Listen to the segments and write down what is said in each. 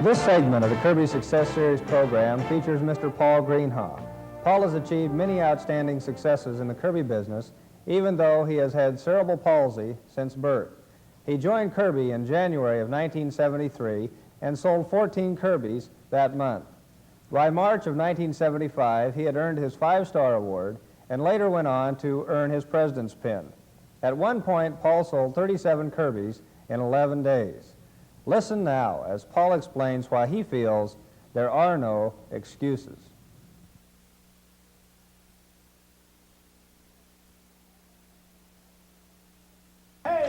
This segment of the Kirby Success Series program features Mr. Paul Greenhaw. Paul has achieved many outstanding successes in the Kirby business, even though he has had cerebral palsy since birth. He joined Kirby in January of 1973 and sold 14 Kirbys that month. By March of 1975, he had earned his 5-star award and later went on to earn his President's Pin. At one point, Paul sold 37 Kirbys in 11 days. Listen now as Paul explains why he feels there are no excuses. I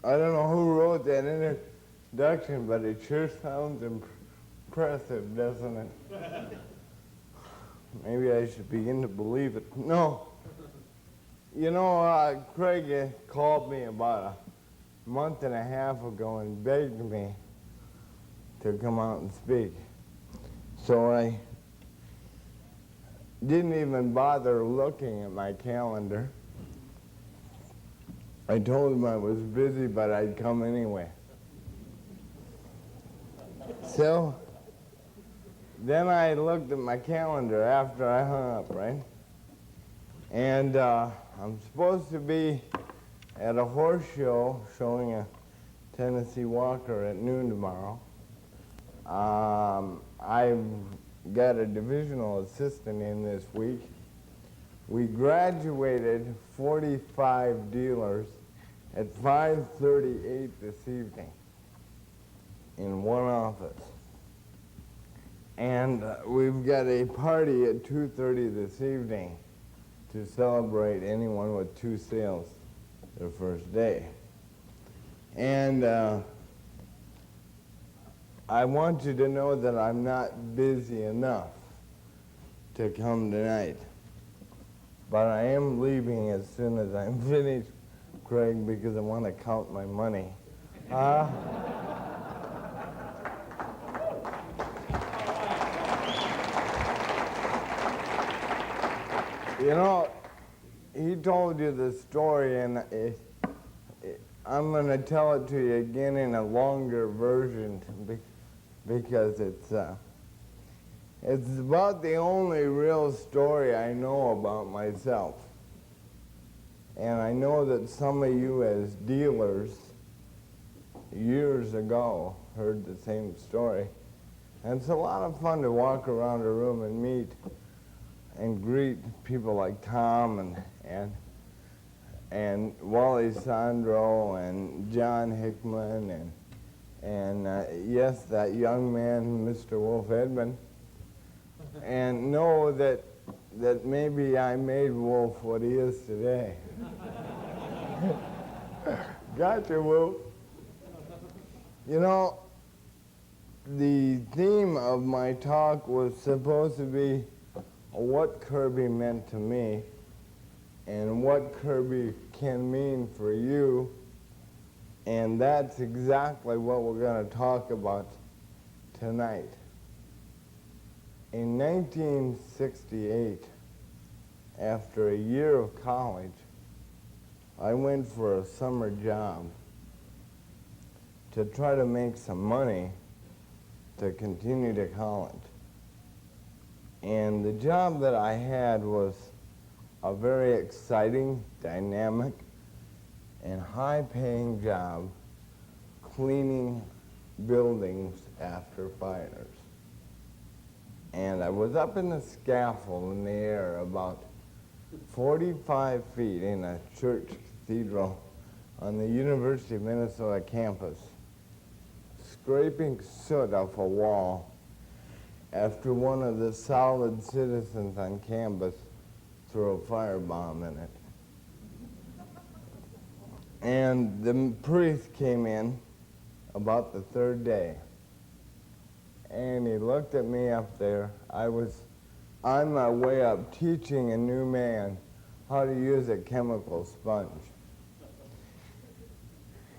don't know who wrote that introduction, but it sure sounds impressive, doesn't it? Maybe I should begin to believe it. No. You know, Craig called me about a month and a half ago and begged me to come out and speak. So I didn't even bother looking at my calendar. I told him I was busy, but I'd come anyway. So then I looked at my calendar after I hung up, right? And I'm supposed to be at a horse show showing a Tennessee Walker at noon tomorrow. I've got a divisional assistant in this week. We graduated 45 dealers at 5:38 this evening in one office. And we've got a party at 2:30 this evening to celebrate anyone with 2 sales their first day. And I want you to know that I'm not busy enough to come tonight. But I am leaving as soon as I'm finished, Craig, because I want to count my money. You know, he told you the story, and I'm going to tell it to you again in a longer version because it's about the only real story I know about myself. And I know that some of you as dealers years ago heard the same story. And it's a lot of fun to walk around a room and meet and greet people like Tom and Wally Sandro and John Hickman and yes, that young man, Mr. Wolf Edmund, and know that maybe I made Wolf what he is today. Gotcha, Wolf. You know, the theme of my talk was supposed to be what Kirby meant to me and what Kirby can mean for you, and that's exactly what we're going to talk about tonight. In 1968, after a year of college, I went for a summer job to try to make some money to continue to college. And the job that I had was a very exciting, dynamic, and high-paying job cleaning buildings after fires. And I was up in the scaffold in the air about 45 feet in a church cathedral on the University of Minnesota campus, scraping soot off a wall after one of the solid citizens on campus threw a firebomb in it. And the priest came in about the 3rd day, and he looked at me up there. I was on my way up teaching a new man how to use a chemical sponge.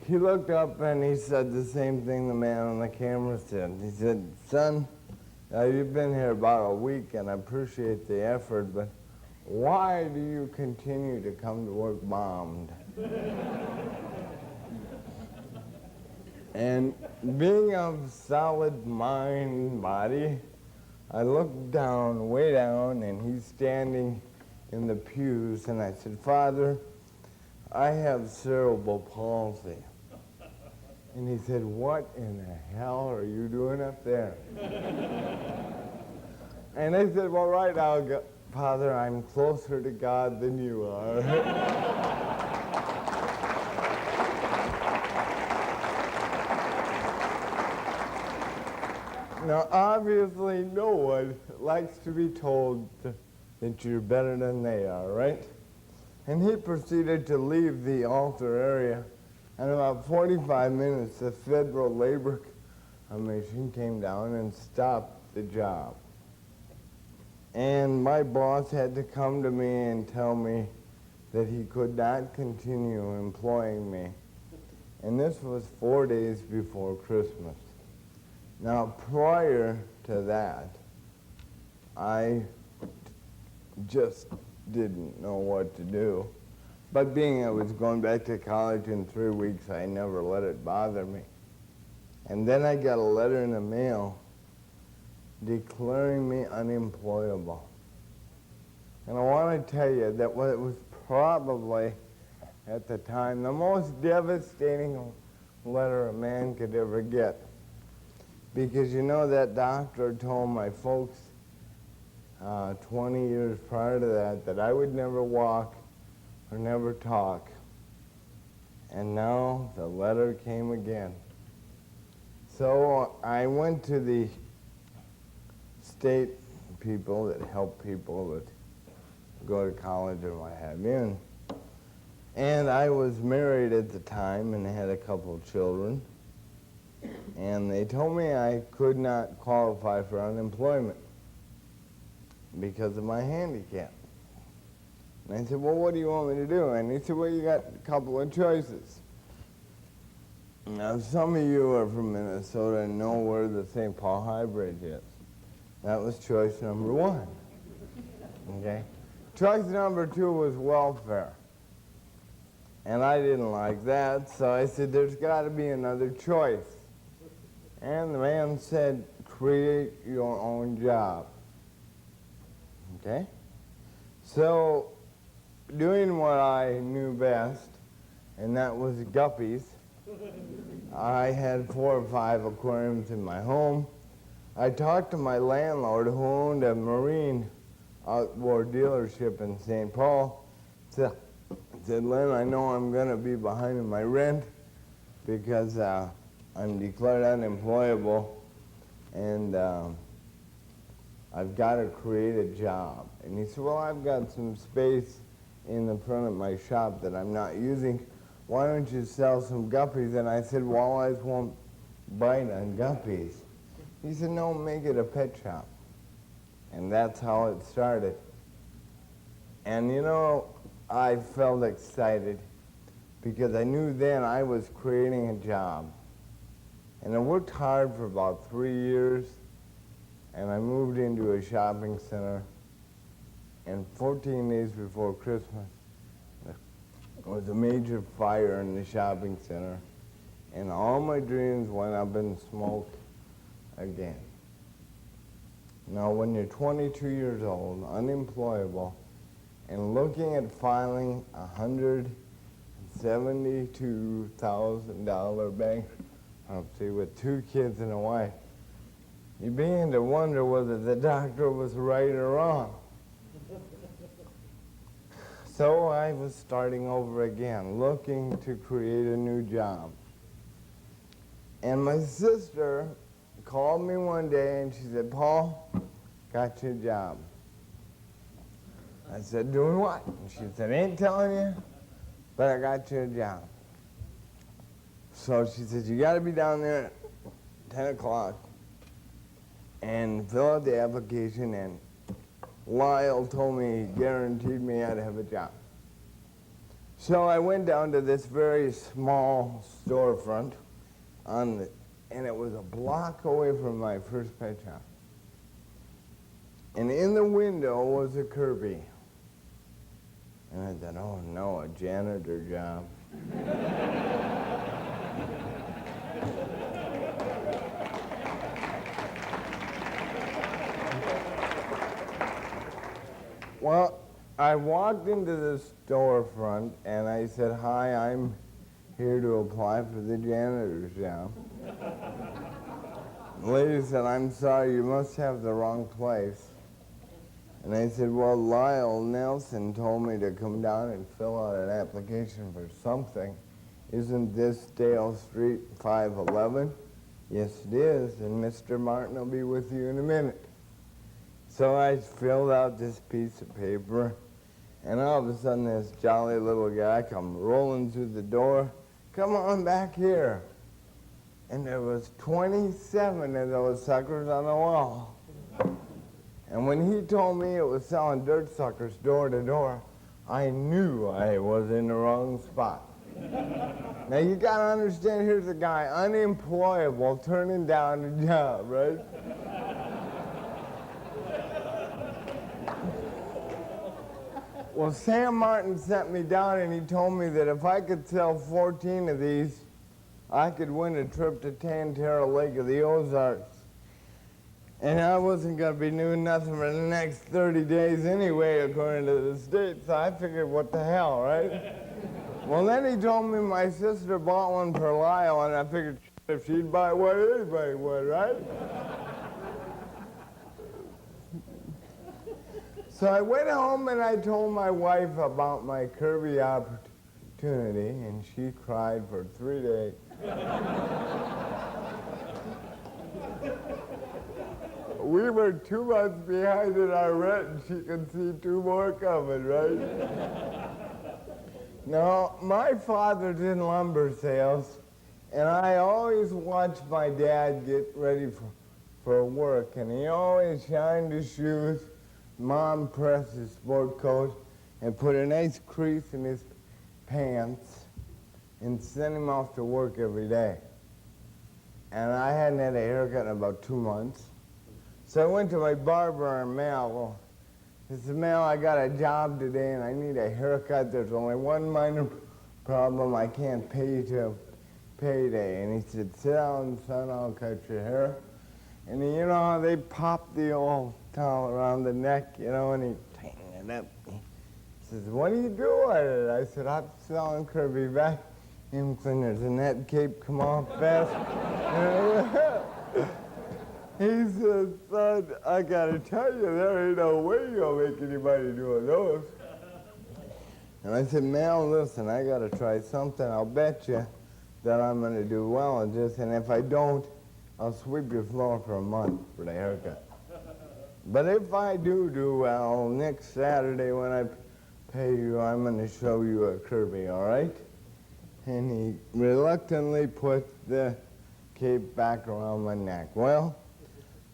He looked up and he said the same thing the man on the camera said. He said, "Son, you've been here about a week and I appreciate the effort, but why do you continue to come to work bombed? And being of solid mind, body, I looked down, way down, and he's standing in the pews, and I said, Father, I have cerebral palsy. And he said, what in the hell are you doing up there? And I said, well, right now, Father, I'm closer to God than you are. Now, obviously, no one likes to be told that you're better than they are, right? And he proceeded to leave the altar area. And about 45 minutes, the Federal Labor Commission came down and stopped the job. And my boss had to come to me and tell me that he could not continue employing me. And this was 4 days before Christmas. Now, prior to that, I just didn't know what to do. But being I was going back to college in 3 weeks, I never let it bother me. And then I got a letter in the mail declaring me unemployable. And I want to tell you that it was probably, at the time, the most devastating letter a man could ever get. Because you know that doctor told my folks 20 years prior to that I would never walk or never talk. And now the letter came again. So I went to the state people that help people that go to college or what have you. And I was married at the time and had a couple of children. And they told me I could not qualify for unemployment because of my handicap. And I said, well, what do you want me to do? And he said, well, you got a couple of choices. Now, some of you are from Minnesota and know where the St. Paul High Bridge is. That was choice number one. Okay? Choice number two was welfare. And I didn't like that, so I said, there's got to be another choice. And the man said, create your own job. Okay? So, doing what I knew best, and that was guppies, I had 4 or 5 aquariums in my home. I talked to my landlord who owned a marine outboard dealership in St. Paul. Said, Len, I know I'm going to be behind in my rent because I'm declared unemployable, and I've got to create a job. And he said, well, I've got some space in the front of my shop that I'm not using. Why don't you sell some guppies? And I said, walleyes won't bite on guppies. He said, no, make it a pet shop. And that's how it started. And you know, I felt excited because I knew then I was creating a job. And I worked hard for about 3 years, and I moved into a shopping center, and 14 days before Christmas, there was a major fire in the shopping center, and all my dreams went up in smoke again. Now, when you're 22 years old, unemployable, and looking at filing $172,000 bankruptcy with 2 kids and a wife, you begin to wonder whether the doctor was right or wrong. So I was starting over again, looking to create a new job. And my sister called me one day and she said, Paul, got you a job. I said, doing what? And she said, ain't telling you, but I got you a job. So she said, you got to be down there at 10 o'clock and fill out the application, and Lyle told me, he guaranteed me I'd have a job. So I went down to this very small storefront, and it was a block away from my first pet shop. And in the window was a Kirby. And I thought, oh no, a janitor job. Well, I walked into the storefront and I said, hi, I'm here to apply for the janitor's job. The lady said, I'm sorry, you must have the wrong place. And I said, well, Lyle Nelson told me to come down and fill out an application for something. Isn't this Dale Street 511? Yes, it is, and Mr. Martin will be with you in a minute. So I filled out this piece of paper, and all of a sudden this jolly little guy come rolling through the door. Come on back here. And there was 27 of those suckers on the wall. And when he told me it was selling dirt suckers door to door, I knew I was in the wrong spot. Now you gotta understand, here's a guy unemployable turning down a job, right? Well, Sam Martin sent me down and he told me that if I could sell 14 of these, I could win a trip to Tantera Lake of the Ozarks. And I wasn't going to be doing nothing for the next 30 days anyway, according to the state, so I figured, what the hell, right? Well, then he told me my sister bought one for Lyle, and I figured, if she'd buy one, anybody would, right? So I went home and I told my wife about my Kirby opportunity, and she cried for 3 days. We were 2 months behind in our rent, and she could see 2 more coming, right? Now, my father's in lumber sales, and I always watched my dad get ready for work, and he always shined his shoes, Mom pressed his sport coat, and put a nice crease in his pants, and sent him off to work every day. And I hadn't had a haircut in about 2 months. So I went to my barber in Mel. I said, Mel, I got a job today and I need a haircut. There's only one minor problem. I can't pay you till payday. And he said, sit down, son, I'll cut your hair. And you know how they pop the old towel around the neck, you know, and he tightened it up. He says, what do you do with it? I said, I'm selling Kirby vacuum cleaners, and that cape come off fast. He said, son, I gotta tell you, there ain't no way you'll make anybody doing those. And I said, Mel, listen, I gotta try something. I'll bet you that I'm gonna do well in this, and if I don't, I'll sweep your floor for a month for the haircut. But if I do well, next Saturday when I pay you, I'm gonna show you a Kirby, all right? And he reluctantly put the cape back around my neck. Well,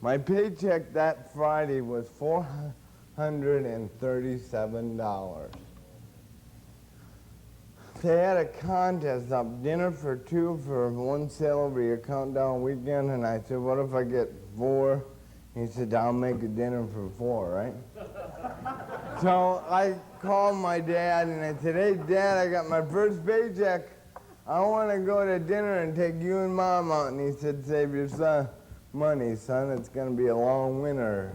my paycheck that Friday was $437. They had a contest up, dinner for 2 for 1 sale over your countdown weekend, and I said, what if I get 4? He said, I'll make a dinner for 4, right? So I called my dad and I said, hey, Dad, I got my first paycheck. I want to go to dinner and take you and Mom out. And he said, save your money, son. It's going to be a long winter.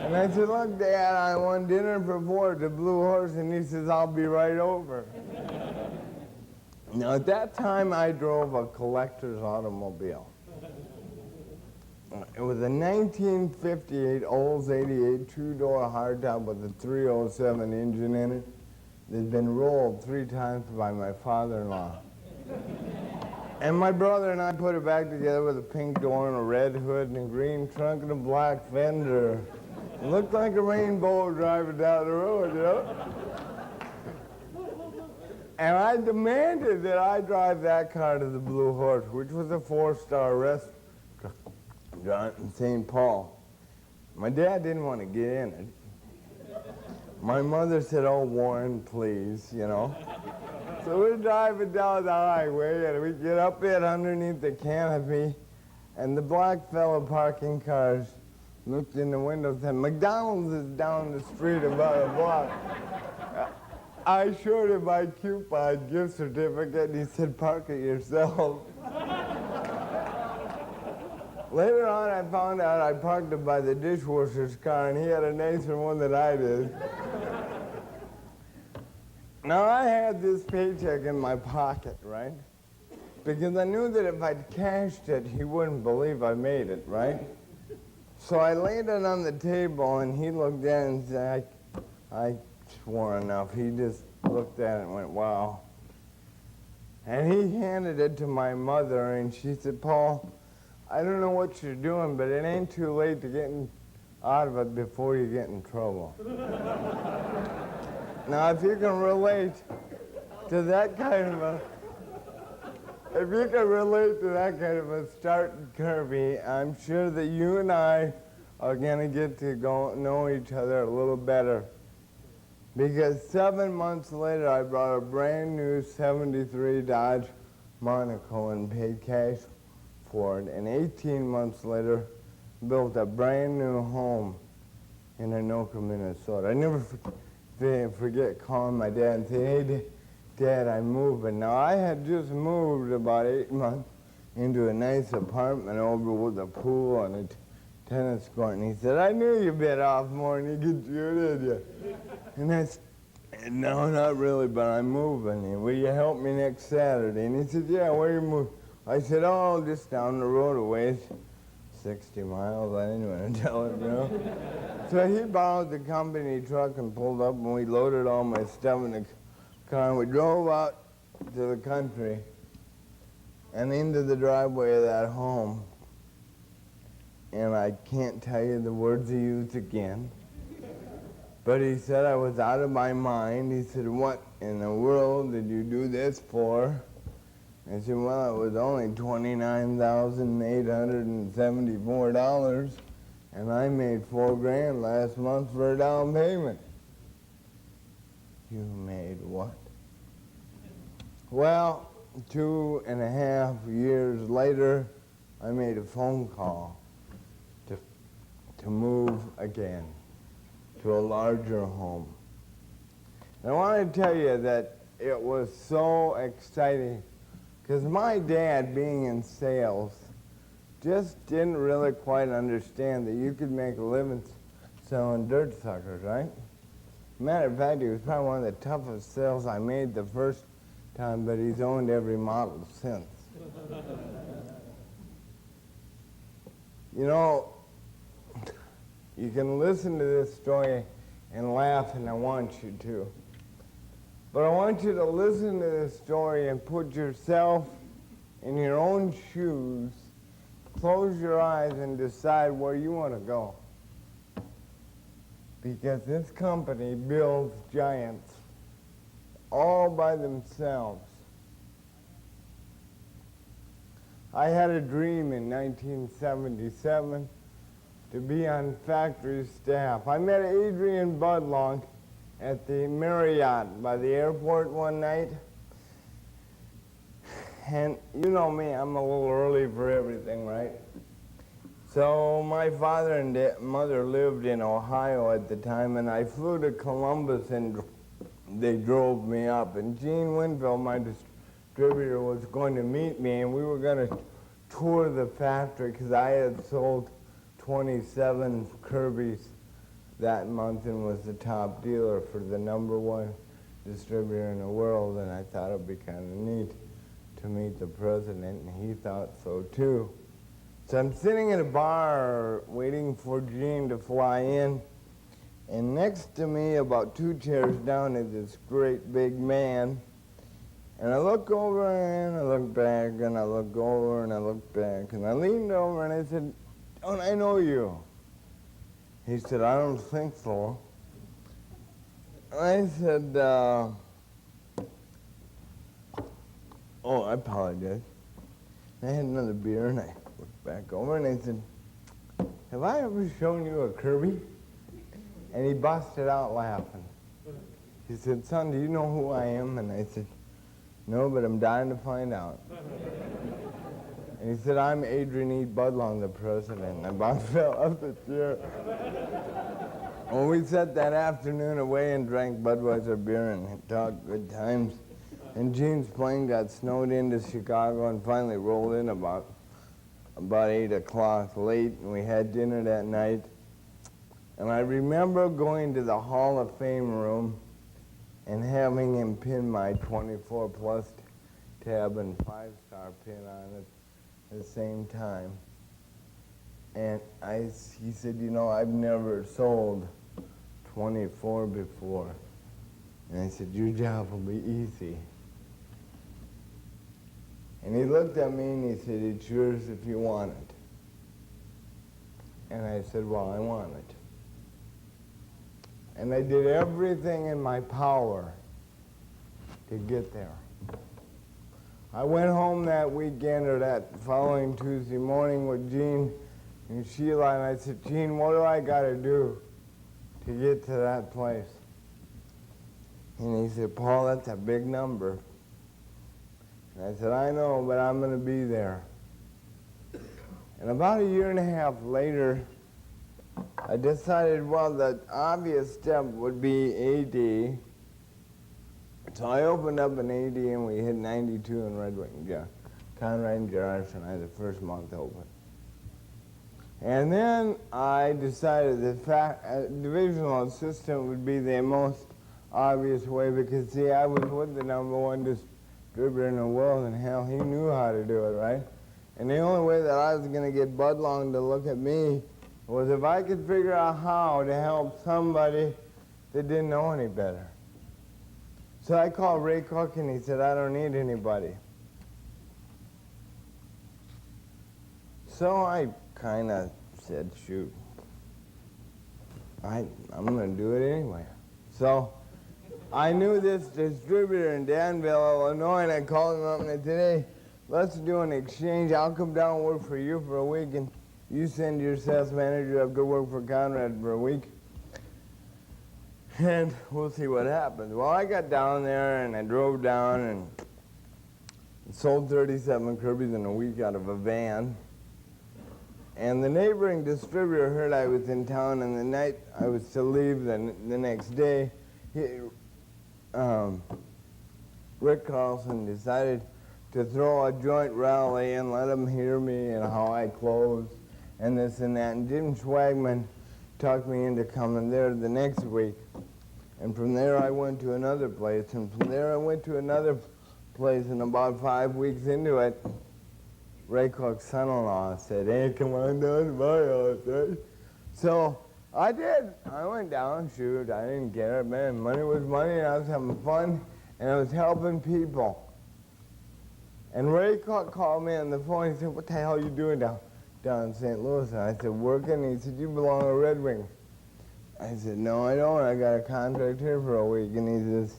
And I said, look, Dad, I want dinner for 4 at the Blue Horse. And he says, I'll be right over. Now, at that time, I drove a collector's automobile. It was a 1958 Olds 88 2-door hardtop with a 307 engine in it. It had been rolled 3 times by my father-in-law. And my brother and I put it back together with a pink door and a red hood and a green trunk and a black fender. It looked like a rainbow driving down the road, you know? And I demanded that I drive that car to the Blue Horse, which was a 4-star restaurant in St. Paul. My dad didn't want to get in it. My mother said, oh, Warren, please, you know. So we're driving down the highway, and we get up it underneath the canopy, and the black fellow parking cars looked in the window and said, McDonald's is down the street about a block. I showed him my coupon gift certificate, and he said, "Park it yourself." Later on, I found out I parked it by the dishwasher's car, and he had a nicer one than I did. Now, I had this paycheck in my pocket, right? Because I knew that if I'd cashed it, he wouldn't believe I made it, right? So I laid it on the table, and he looked at it and said, I swore enough. He just looked at it and went, "Wow." And he handed it to my mother, and she said, "Paul, I don't know what you're doing, but it ain't too late to get out of it before you get in trouble." Now, if you can relate to that kind of a start in Kirby, I'm sure that you and I are going to get to know each other a little better. Because 7 months later, I brought a brand new 73 Dodge Monaco and paid cash for it. And 18 months later, built a brand new home in Anoka, Minnesota. I never forget calling my dad and saying, "Hey, Dad, I'm moving." Now, I had just moved about 8 months into a nice apartment over with a pool and a tennis court. And he said, "I knew you bit off more than you could chew, did you?" And I said, "No, not really, but I'm moving. Will you help me next Saturday?" And he said, "Yeah, where you moving?" I said, "Oh, just down the road a ways, 60 miles. I didn't want to tell him, you know. So he borrowed the company truck and pulled up, and we loaded all my stuff in the car, and we drove out to the country and into the driveway of that home. And I can't tell you the words he used again, but he said I was out of my mind. He said, "What in the world did you do this for?" I said, "Well, it was only $29,874, and I made $4,000 last month for a down payment." "You made what?" Well, 2.5 years later, I made a phone call to move again to a larger home. And I want to tell you that it was so exciting because my dad, being in sales, just didn't really quite understand that you could make a living selling dirt suckers, right? Matter of fact, he was probably one of the toughest sales I made the first time, but he's owned every model since. You know, you can listen to this story and laugh, and I want you to. But I want you to listen to this story and put yourself in your own shoes, close your eyes, and decide where you want to go. Because this company builds giants all by themselves. I had a dream in 1977 to be on factory staff. I met Adrian Budlong at the Marriott by the airport one night. And you know me, I'm a little early for everything, right? So my father and mother lived in Ohio at the time, and I flew to Columbus, and they drove me up. And Gene Winfield, my distributor, was going to meet me, and we were going to tour the factory because I had sold 27 Kirby's that month and was the top dealer for the #1 distributor in the world, and I thought it would be kind of neat to meet the president, and he thought so too. So I'm sitting in a bar waiting for Gene to fly in, and next to me, about 2 chairs down, is this great big man. And I look over and I look back, and I look over and I look back, and I leaned over and I said, "Don't I know you?" He said, "I don't think so." I said, "Oh, I apologize." I had another beer, and I looked back over, and I said, "Have I ever shown you a Kirby?" And he busted out laughing. He said, "Son, do you know who I am?" And I said, "No, but I'm dying to find out." And he said, "I'm Adrian E. Budlong, the president." And I about fell off the chair. Well, we sat that afternoon away and drank Budweiser beer and talked good times. And Gene's plane got snowed into Chicago and finally rolled in about 8 o'clock late, and we had dinner that night. And I remember going to the Hall of Fame room and having him pin my 24 plus tab and 5-star pin on it at the same time. And he said, you know, I've never sold 24 before. And I said, your job will be easy. And he looked at me and he said, it's yours if you want it. And I said, well, I want it. And I did everything in my power to get there. I went home that weekend or that following Tuesday morning with Gene and Sheila, and I said, Gene, what do I got to do to get to that place? And he said, Paul, that's a big number. And I said, I know, but I'm going to be there. And about a year and a half later, I decided, well, the obvious step would be AD. So I opened up an AD and we hit 92 in Red Wing. Yeah, Conrad and Gerrard and I the first month open. And then I decided that divisional assistant would be the most obvious way because, see, I was with the #1 distributor in the world, and hell, he knew how to do it, right? And the only way that I was going to get Bud Long to look at me was if I could figure out how to help somebody that didn't know any better. So I called Ray Cook, and he said, I don't need anybody. So I kind of said, shoot, I'm going to do it anyway. So I knew this distributor in Danville, Illinois, and I called him up and I said, hey, let's do an exchange. I'll come down and work for you for a week, and you send your sales manager up, go work for Conrad for a week, and we'll see what happens. Well, I got down there, and I drove down and sold 37 Kirby's in a week out of a van. And the neighboring distributor heard I was in town, and the night I was to leave the next day, Rick Carlson decided to throw a joint rally and let them hear me and how I closed and this and that. And Jim Schwagman talked me into coming there the next week. And from there I went to another place, and from there I went to another place, and about 5 weeks into it, Ray Cook's son-in-law said, hey, come on down to my house, right? So I did. I went down, shoot, I didn't care. Man, money was money, and I was having fun, and I was helping people. And Ray Cook called me on the phone. He said, what the hell are you doing down in St. Louis? And I said, working. He said, you belong to Red Wing. I said, no, I don't. I got a contract here for a week. And he says,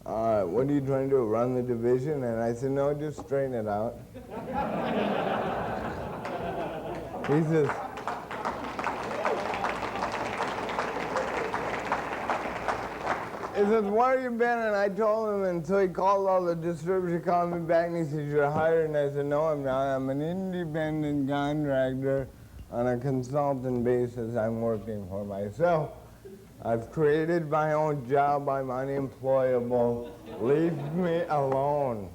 what are you trying to do, run the division? And I said, no, just straighten it out. He says, where have you been? And I told him, and so he called all the distributors, he called me back, and he said, you're hired? And I said, no, I'm not. I'm an independent contractor on a consultant basis. I'm working for myself. I've created my own job. I'm unemployable. Leave me alone.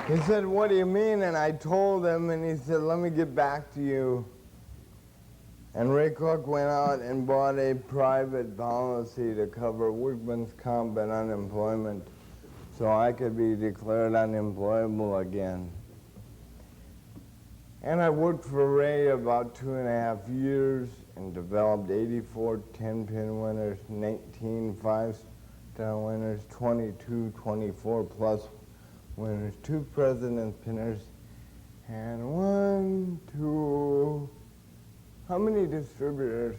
He said, what do you mean? And I told him, and he said, let me get back to you. And Ray Cook went out and bought a private policy to cover workman's comp and unemployment so I could be declared unemployable again. And I worked for Ray about 2.5 years and developed 84 10-pin winners, 19 5-star winners, 22 24+ winners, 2 president's pinners, and 1, 2. How many distributors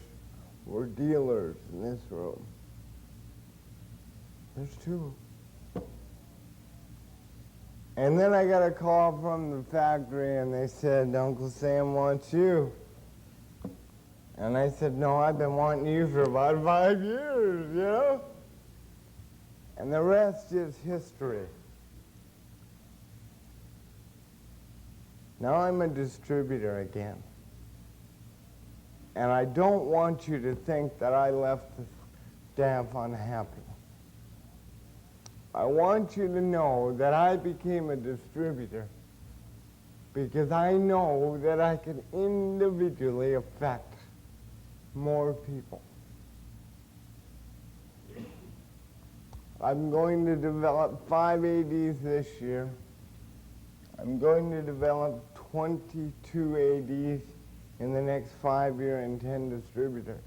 were dealers in this room? There's 2. And then I got a call from the factory, and they said, Uncle Sam wants you. And I said, no, I've been wanting you for about 5 years, you know? And the rest is history. Now I'm a distributor again. And I don't want you to think that I left the staff unhappy. I want you to know that I became a distributor because I know that I can individually affect more people. I'm going to develop 5 ADs this year. I'm going to develop 22 ADs in the next 5 years and 10 distributors.